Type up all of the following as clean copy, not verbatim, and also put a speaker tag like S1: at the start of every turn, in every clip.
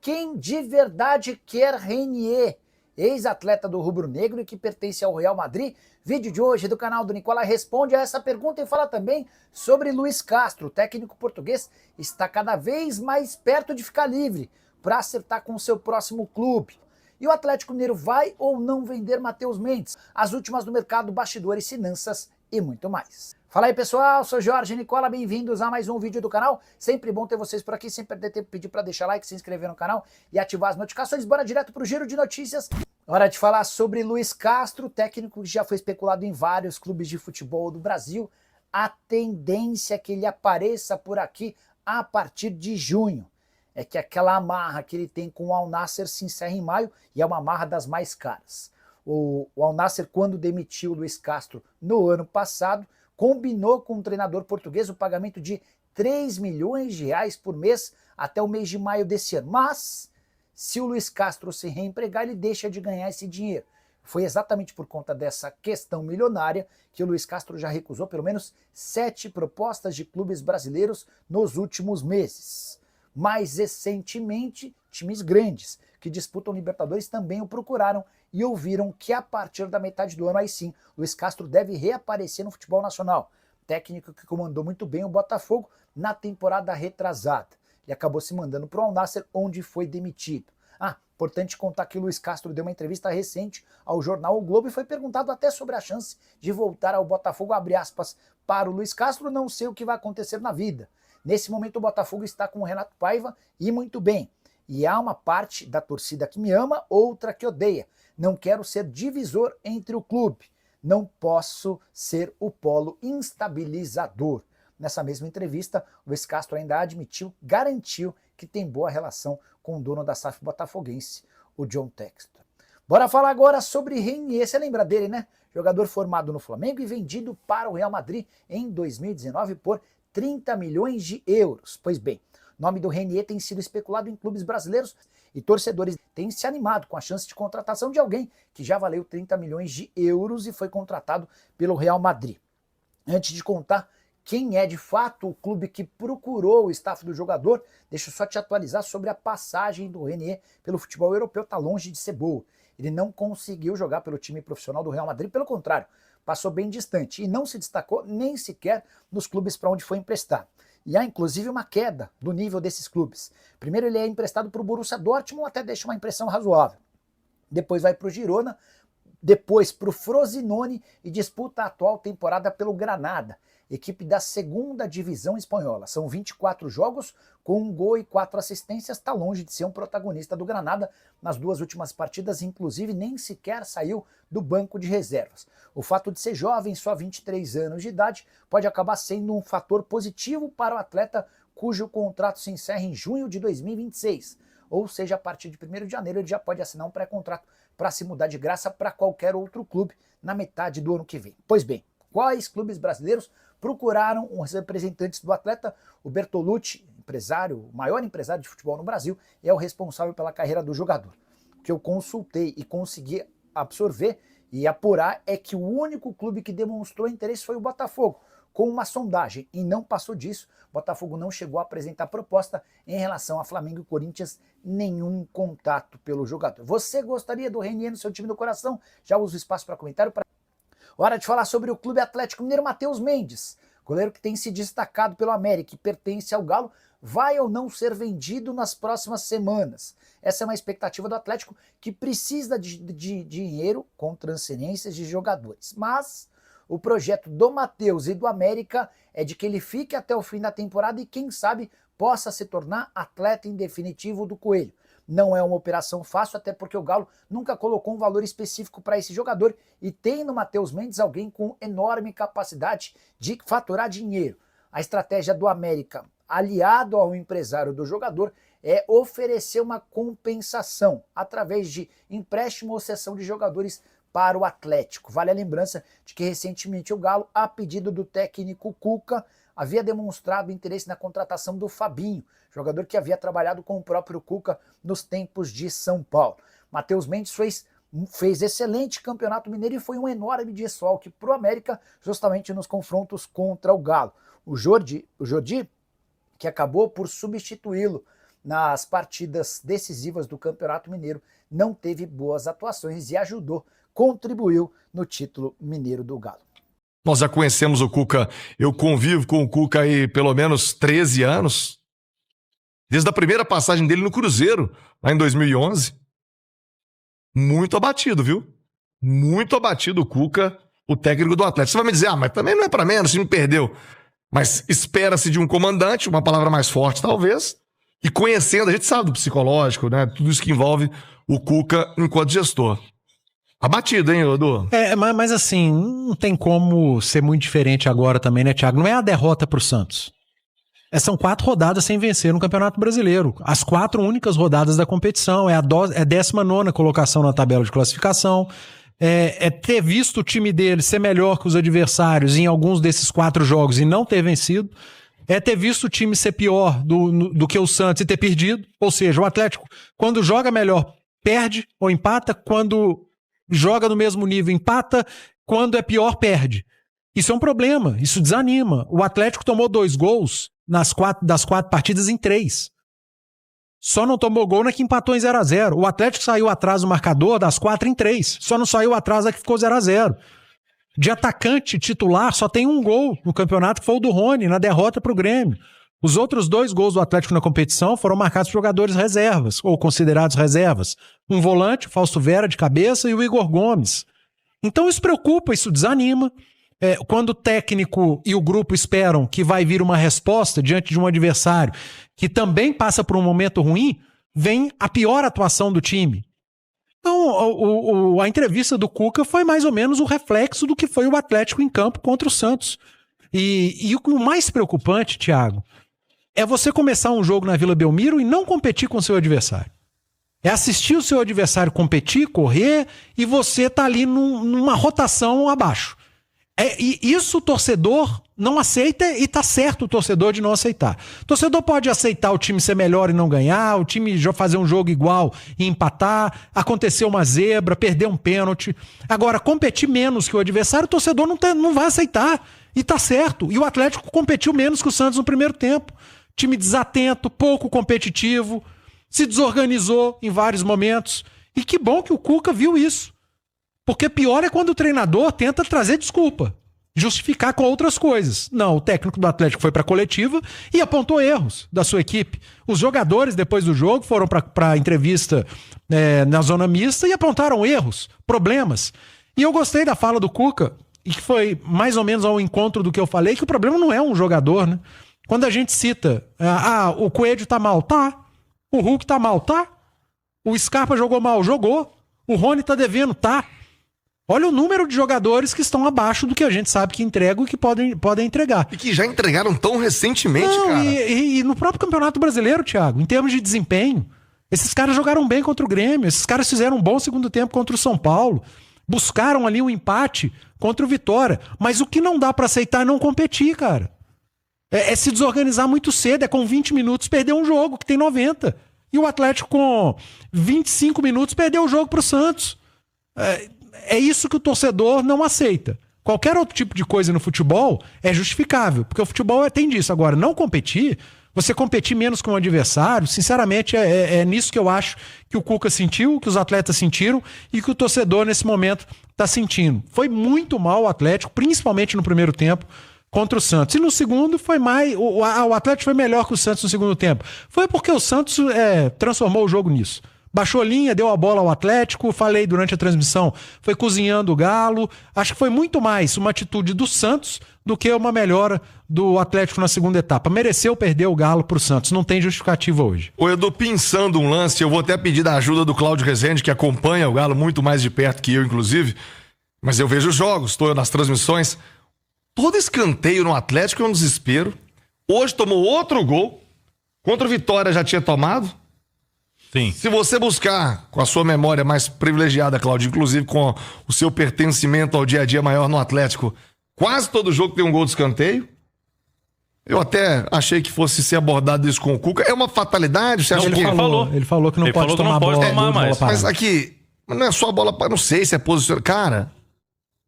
S1: Quem de verdade quer Renier, ex-atleta do rubro-negro e que pertence ao Real Madrid? Vídeo de hoje do canal do Nicola responde a essa pergunta e fala também sobre Luis Castro. O técnico português está cada vez mais perto de ficar livre para acertar com o seu próximo clube. E o Atlético Mineiro vai ou não vender Matheus Mendes? As últimas do mercado, bastidores, finanças e muito mais. Fala aí pessoal, sou Jorge Nicola, bem-vindos a mais um vídeo do canal. Sempre bom ter vocês por aqui, sem perder tempo, pedir para deixar like, se inscrever no canal e ativar as notificações. Bora direto para o giro de notícias. Hora de falar sobre Luis Castro, técnico que já foi especulado em vários clubes de futebol do Brasil. A tendência é que ele apareça por aqui a partir de junho. É que aquela amarra que ele tem com o Al Nassr se encerra em maio e é uma amarra das mais caras. O Al Nassr, quando demitiu o Luis Castro no ano passado, combinou com o treinador português o pagamento de 3 milhões de reais por mês até o mês de maio desse ano. Mas, se o Luis Castro se reempregar, ele deixa de ganhar esse dinheiro. Foi exatamente por conta dessa questão milionária que o Luis Castro já recusou pelo menos 7 propostas de clubes brasileiros nos últimos meses. Mais recentemente, times grandes que disputam Libertadores também o procuraram e ouviram que a partir da metade do ano, aí sim, Luis Castro deve reaparecer no futebol nacional. Técnico que comandou muito bem o Botafogo na temporada retrasada. Ele acabou se mandando para o Al Nassr, onde foi demitido. Importante contar que o Luis Castro deu uma entrevista recente ao jornal O Globo e foi perguntado até sobre a chance de voltar ao Botafogo, abre aspas, para o Luis Castro, não sei o que vai acontecer na vida. Nesse momento o Botafogo está com o Renato Paiva e muito bem. E há uma parte da torcida que me ama, outra que odeia. Não quero ser divisor entre o clube. Não posso ser o polo instabilizador. Nessa mesma entrevista, o Luis Castro ainda admitiu, garantiu que tem boa relação com o dono da SAF botafoguense, o John Textor. Bora falar agora sobre Renier. Você lembra dele, né? Jogador formado no Flamengo e vendido para o Real Madrid em 2019 por 30 milhões de euros. Pois bem, o nome do Renier tem sido especulado em clubes brasileiros e torcedores têm se animado com a chance de contratação de alguém que já valeu 30 milhões de euros e foi contratado pelo Real Madrid. Antes de contar quem é de fato o clube que procurou o staff do jogador, deixa eu só te atualizar sobre a passagem do Renier pelo futebol europeu, está longe de ser boa. Ele não conseguiu jogar pelo time profissional do Real Madrid, pelo contrário, passou bem distante e não se destacou nem sequer nos clubes para onde foi emprestado. E há inclusive uma queda do nível desses clubes. Primeiro ele é emprestado para o Borussia Dortmund, até deixa uma impressão razoável. Depois vai para o Girona, depois para o Frosinone e disputa a atual temporada pelo Granada, equipe da segunda divisão espanhola. São 24 jogos, com 1 gol e 4 assistências, está longe de ser um protagonista do Granada. Nas duas últimas partidas, inclusive, nem sequer saiu do banco de reservas. O fato de ser jovem, só 23 anos de idade, pode acabar sendo um fator positivo para o atleta cujo contrato se encerra em junho de 2026. Ou seja, a partir de 1º de janeiro ele já pode assinar um pré-contrato para se mudar de graça para qualquer outro clube na metade do ano que vem. Pois bem, quais clubes brasileiros procuraram os representantes do atleta? O Bertolucci, empresário, o maior empresário de futebol no Brasil, é o responsável pela carreira do jogador. O que eu consultei e consegui absorver e apurar é que o único clube que demonstrou interesse foi o Botafogo, com uma sondagem, e não passou disso. O Botafogo não chegou a apresentar proposta em relação a Flamengo e Corinthians, nenhum contato pelo jogador. Você gostaria do Renier no seu time do coração? Já usa o espaço para comentário. Hora de falar sobre o Clube Atlético Mineiro. Matheus Mendes, goleiro que tem se destacado pelo América e pertence ao Galo, vai ou não ser vendido nas próximas semanas? Essa é uma expectativa do Atlético, que precisa de dinheiro com transferências de jogadores. Mas o projeto do Matheus e do América é de que ele fique até o fim da temporada e, quem sabe, possa se tornar atleta em definitivo do Coelho. Não é uma operação fácil, até porque o Galo nunca colocou um valor específico para esse jogador e tem no Matheus Mendes alguém com enorme capacidade de faturar dinheiro. A estratégia do América, aliado ao empresário do jogador, é oferecer uma compensação através de empréstimo ou cessão de jogadores para o Atlético. Vale a lembrança de que recentemente o Galo, a pedido do técnico Cuca, havia demonstrado interesse na contratação do Fabinho, jogador que havia trabalhado com o próprio Cuca nos tempos de São Paulo. Matheus Mendes fez excelente campeonato mineiro e foi um enorme desfalque para o América, justamente nos confrontos contra o Galo. O Jordi, que acabou por substituí-lo nas partidas decisivas do Campeonato Mineiro não teve boas atuações e contribuiu no título mineiro do Galo.
S2: Nós já conhecemos o Cuca, eu convivo com o Cuca aí pelo menos 13 anos, desde a primeira passagem dele no Cruzeiro, lá em 2011. Muito abatido, viu? Muito abatido o Cuca, o técnico do Atlético. Você vai me dizer, mas também não é pra menos, o time perdeu. Mas espera-se de um comandante, uma palavra mais forte talvez, e conhecendo, a gente sabe do psicológico, né? Tudo isso que envolve o Cuca enquanto gestor. Abatido, hein, Edu?
S3: Mas assim, não tem como ser muito diferente agora também, né, Thiago? Não é a derrota pro Santos. São 4 rodadas sem vencer no Campeonato Brasileiro. As 4 únicas rodadas da competição. É a 19ª colocação na tabela de classificação. É ter visto o time dele ser melhor que os adversários em alguns desses 4 jogos e não ter vencido. É ter visto o time ser pior do que o Santos e ter perdido. Ou seja, o Atlético, quando joga melhor, perde ou empata. Quando joga no mesmo nível, empata. Quando é pior, perde. Isso é um problema, isso desanima. O Atlético tomou 2 gols das 4 partidas em 3. Só não tomou gol na que empatou em 0-0. O Atlético saiu atrás do marcador das 4 em 3. Só não saiu atrás da que ficou 0-0. De atacante titular, só tem 1 gol no campeonato, que foi o do Rony, na derrota para o Grêmio. Os outros 2 gols do Atlético na competição foram marcados por jogadores reservas, ou considerados reservas. Um volante, o Fausto Vera, de cabeça, e o Igor Gomes. Então isso preocupa, isso desanima. Quando o técnico e o grupo esperam que vai vir uma resposta diante de um adversário que também passa por um momento ruim, vem a pior atuação do time. Então, a entrevista do Cuca foi mais ou menos o reflexo do que foi o Atlético em campo contra o Santos. E o mais preocupante, Thiago, é você começar um jogo na Vila Belmiro e não competir com o seu adversário. É assistir o seu adversário competir, correr, e você tá ali numa rotação abaixo. E isso o torcedor não aceita, e tá certo o torcedor de não aceitar. O torcedor pode aceitar o time ser melhor e não ganhar, o time fazer um jogo igual e empatar, acontecer uma zebra, perder um pênalti. Agora, competir menos que o adversário, o torcedor não vai aceitar. E tá certo. E o Atlético competiu menos que o Santos no primeiro tempo. Time desatento, pouco competitivo, se desorganizou em vários momentos. E que bom que o Cuca viu isso. Porque pior é quando o treinador tenta trazer desculpa, justificar com outras coisas. Não, o técnico do Atlético foi para a coletiva e apontou erros da sua equipe. Os jogadores, depois do jogo, foram para a entrevista na zona mista e apontaram erros, problemas. E eu gostei da fala do Cuca, e que foi mais ou menos ao encontro do que eu falei, que o problema não é um jogador, né? Quando a gente cita, o Coelho tá mal, tá. O Hulk tá mal, tá. O Scarpa jogou mal, jogou. O Rony tá devendo, tá. Olha o número de jogadores que estão abaixo do que a gente sabe que entregam e que podem entregar.
S2: E que já entregaram tão recentemente, cara.
S3: E no próprio Campeonato Brasileiro, Thiago, em termos de desempenho, esses caras jogaram bem contra o Grêmio, esses caras fizeram um bom segundo tempo contra o São Paulo, buscaram ali um empate contra o Vitória. Mas o que não dá pra aceitar é não competir, cara. É se desorganizar muito cedo, é com 20 minutos perder um jogo que tem 90. E o Atlético com 25 minutos perdeu o jogo pro Santos. É isso que o torcedor não aceita. Qualquer outro tipo de coisa no futebol é justificável, porque o futebol tem disso. Agora, não competir, você competir menos com o adversário, sinceramente, é nisso que eu acho que o Cuca sentiu, que os atletas sentiram e que o torcedor, nesse momento, está sentindo. Foi muito mal o Atlético, principalmente no primeiro tempo, contra o Santos. E no segundo foi mais... O Atlético foi melhor que o Santos no segundo tempo. Foi porque o Santos transformou o jogo nisso. Baixou linha, deu a bola ao Atlético, falei durante a transmissão, foi cozinhando o Galo. Acho que foi muito mais uma atitude do Santos do que uma melhora do Atlético na segunda etapa. Mereceu perder o Galo pro Santos, não tem justificativa hoje.
S2: Ô Edu, pensando um lance, eu vou até pedir da ajuda do Cláudio Rezende, que acompanha o Galo muito mais de perto que eu, inclusive, mas eu vejo os jogos, estou nas transmissões. Todo escanteio no Atlético é um desespero. Hoje tomou outro gol, contra o Vitória já tinha tomado.
S4: Sim.
S2: Se você buscar com a sua memória mais privilegiada, Cláudio, inclusive com o seu pertencimento ao dia a dia maior no Atlético, quase todo jogo tem um gol de escanteio. Eu até achei que fosse ser abordado isso com o Cuca. É uma fatalidade? Você acha
S3: Ele
S2: que...
S3: falou que não pode tomar bola
S2: mais. Mas aqui, não é só a bola... Não sei se é posicionamento. Cara,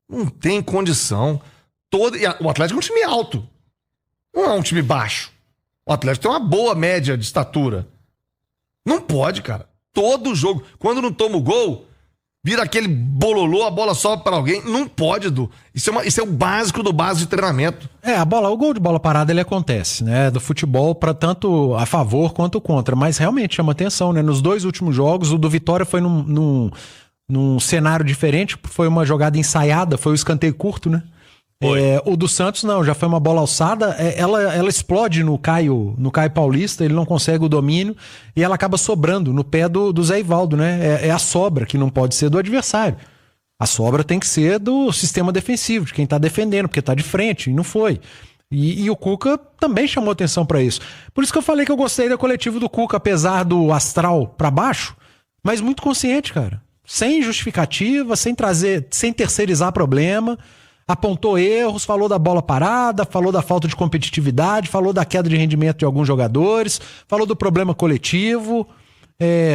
S2: não tem condição. O Atlético é um time alto. Não é um time baixo. O Atlético tem uma boa média de estatura. Não pode, cara. Todo jogo. Quando não toma o gol, vira aquele bololô, a bola sobe para alguém. Não pode, Edu. Isso é o básico do básico de treinamento.
S3: O gol de bola parada ele acontece, né? Do futebol, para tanto a favor quanto contra. Mas realmente chama atenção, né? Nos 2 últimos jogos, o do Vitória foi num cenário diferente, foi uma jogada ensaiada, foi o escanteio curto, né? O do Santos não, já foi uma bola alçada, ela explode no Caio Paulista, ele não consegue o domínio e ela acaba sobrando no pé do Zé Ivaldo, né? É a sobra, que não pode ser do adversário. A sobra tem que ser do sistema defensivo, de quem tá defendendo, porque tá de frente, e não foi. E o Cuca também chamou atenção para isso. Por isso que eu falei que eu gostei da coletiva do Cuca, apesar do astral para baixo, mas muito consciente, cara. Sem justificativa, sem terceirizar problema. Apontou erros, falou da bola parada, falou da falta de competitividade, falou da queda de rendimento de alguns jogadores, falou do problema coletivo,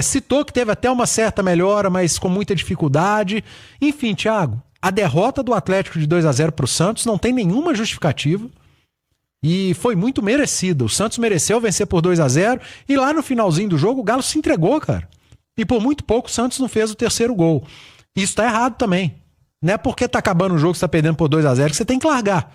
S3: citou que teve até uma certa melhora, mas com muita dificuldade. Enfim, Thiago, a derrota do Atlético de 2-0 pro Santos não tem nenhuma justificativa e foi muito merecida. O Santos mereceu vencer por 2-0 e lá no finalzinho do jogo o Galo se entregou, cara. E por muito pouco o Santos não fez o terceiro gol. Isso tá errado também. Não é porque tá acabando o jogo, você tá perdendo por 2-0 que você tem que largar.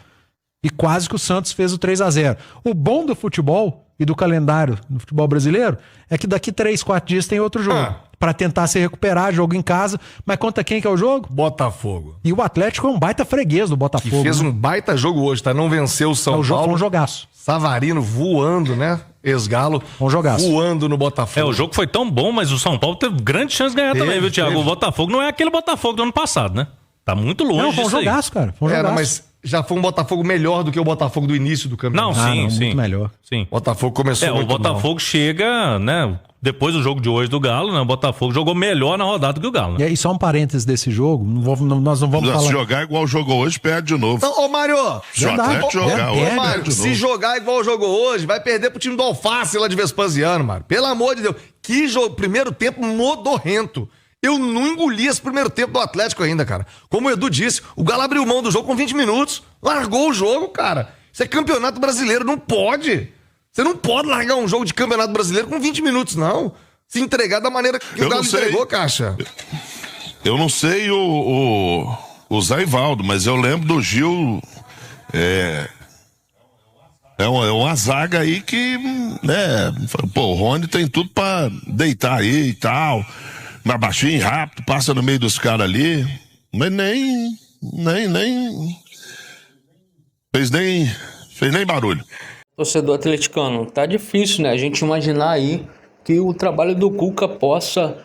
S3: E quase que o Santos fez o 3-0. O bom do futebol e do calendário no futebol brasileiro é que daqui 3, 4 dias tem outro jogo. Pra tentar se recuperar, jogo em casa. Mas conta quem que é o jogo?
S2: Botafogo.
S3: E o Atlético é um baita freguês do Botafogo.
S2: Que fez um baita jogo hoje, tá? Não venceu o São Paulo.
S3: Foi um jogaço.
S2: Savarino voando, né? Ex-Galo.
S3: Um jogaço.
S2: Voando no Botafogo.
S4: O jogo foi tão bom, mas o São Paulo teve grande chance de ganhar também, viu, Thiago? O Botafogo não é aquele Botafogo do ano passado, né? Tá muito longe.
S3: Não, foi um jogaço, cara. Foi um jogaço.
S2: Mas já foi um Botafogo melhor do que o Botafogo do início do campeonato.
S4: Não, sim.
S3: Muito melhor.
S4: Sim.
S2: O Botafogo começou muito
S4: o Botafogo
S2: mal.
S4: chega, né? Depois do jogo de hoje do Galo, né? O Botafogo jogou melhor na rodada que o Galo. Né?
S3: E aí, só um parênteses desse jogo, nós não vamos falar...
S5: Se jogar igual jogou hoje, perde de novo.
S2: Então, ô Mário,
S5: Se o Atlético jogar hoje, perde de
S2: se
S5: novo.
S2: jogar igual jogou hoje, vai perder pro time do Alface lá de Vespasiano, Mário. Pelo amor de Deus. Que primeiro tempo modorrento. Eu não engoli esse primeiro tempo do Atlético ainda, cara. Como o Edu disse, o Galo abriu mão do jogo com 20 minutos. Largou o jogo, cara. Isso é campeonato brasileiro, não pode. Você não pode largar um jogo de campeonato brasileiro com 20 minutos, não. Se entregar da maneira que o Galo entregou, Caixa.
S5: Eu não sei o Zé Ivaldo, mas eu lembro do Gil. É uma zaga aí que, né? Pô, o Rony tem tudo pra deitar aí e tal. Mas baixinho, rápido, passa no meio dos caras ali. Mas nem fez nem barulho.
S6: Torcedor atleticano, tá difícil, né? A gente imaginar aí que o trabalho do Cuca possa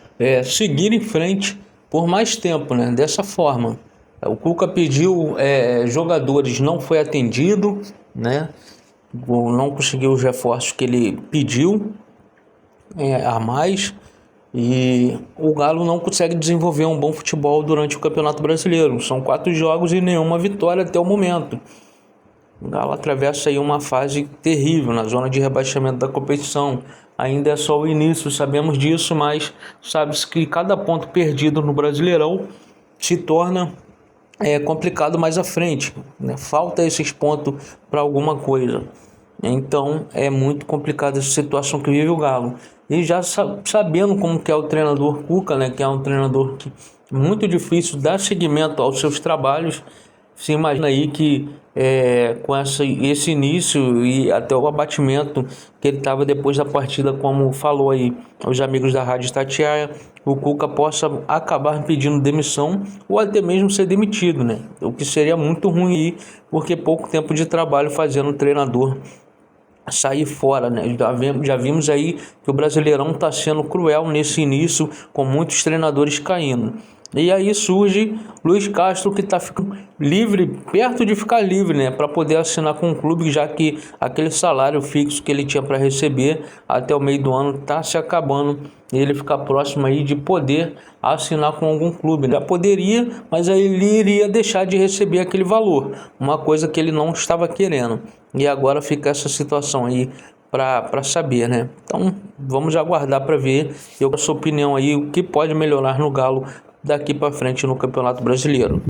S6: seguir em frente por mais tempo, né? Dessa forma. O Cuca pediu jogadores, não foi atendido, né? Não conseguiu os reforços que ele pediu a mais. E o Galo não consegue desenvolver um bom futebol durante o Campeonato Brasileiro. São 4 jogos e nenhuma vitória até o momento. O Galo atravessa aí uma fase terrível na zona de rebaixamento da competição. Ainda é só o início, sabemos disso, mas sabe-se que cada ponto perdido no Brasileirão se torna complicado mais à frente, né? Falta esses pontos para alguma coisa. Então é muito complicada essa situação que vive o Galo. E já sabendo como que é o treinador Cuca, né, que é um treinador que é muito difícil dar seguimento aos seus trabalhos, se imagina aí que com esse início e até o abatimento que ele estava depois da partida, como falou aí os amigos da Rádio Itatiaia, o Cuca possa acabar pedindo demissão ou até mesmo ser demitido, né? O que seria muito ruim, porque pouco tempo de trabalho fazendo o treinador sair fora, né? Já vimos aí que o Brasileirão está sendo cruel nesse início, com muitos treinadores caindo. E aí surge Luiz Castro, que está ficando livre, perto de ficar livre, né? Para poder assinar com o clube, já que aquele salário fixo que ele tinha para receber até o meio do ano está se acabando. E ele fica próximo aí de poder assinar com algum clube. Já poderia, mas aí ele iria deixar de receber aquele valor, uma coisa que ele não estava querendo. E agora fica essa situação aí para saber, né? Então vamos aguardar para ver, a sua opinião aí, o que pode melhorar no Galo daqui para frente no Campeonato Brasileiro.